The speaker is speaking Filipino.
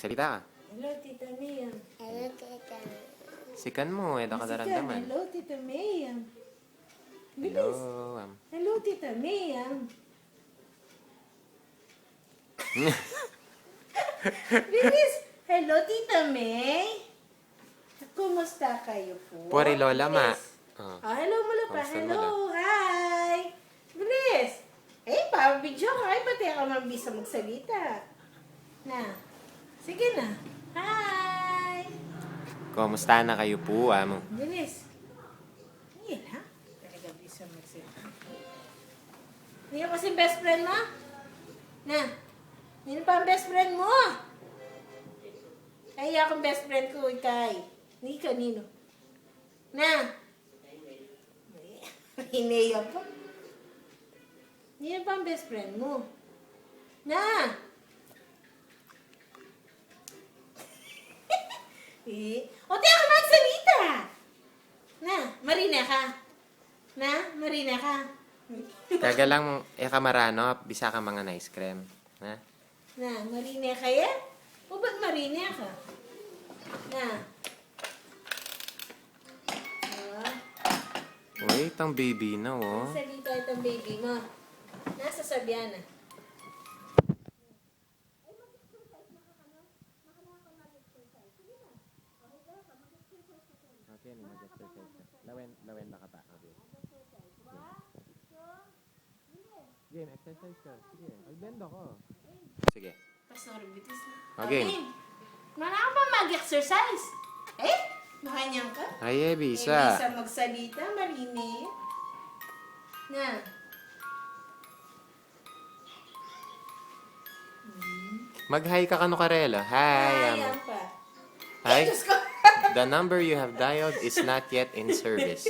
Salita ka. Hello, Tita May. Hello, Tita. Sikan mo, eh, ka daramdaman. Hello, Tita May. Hello. Hello, Tita May. Bilis. Hello, Tita May. Kumusta kayo po? Puri Lola, ma. Bilis. Oh. Hello mula pa. Kamusta Hello, mula? hi. Bilis. Pa-video ka. Pati ako mambisa magsalita. Na. Sige na. Hi. Kumusta na kayo po, amo? Bilis. Yan ha? Talaga bisa magsalita. Hindi ako kasing best friend mo? Na. Hindi pa ang best friend mo? Ay, akong best friend ko, Ikay. Hindi kanino. Na. Hinaya pa. Hindi pa ang best friend mo. Na. O, di ako magsalita. Na, marina ka. Na, marina ka. Kaga lang, kamarano, bisa ka mga nice cream. Ha? Na, marina ka yan? O, ba't marina ka? Na. Uy, itang baby na, oh. Salita itong baby mo. Nasa Sabiana. Okay, mag-exercise ka. Lawen na ka pa. Okay. Game, exercise ka. Sige, magbend ako. Sige. Pastor, bitis na. Okay. Mana ka pa mag-exercise? Makanyang ka? Ay, Bisa bisa. magsalita, marine. Na. Mag-hi ka kano karelo. Hi, amo. Ayan pa. Hi. Diyos ko. The number you have dialed is not yet in service.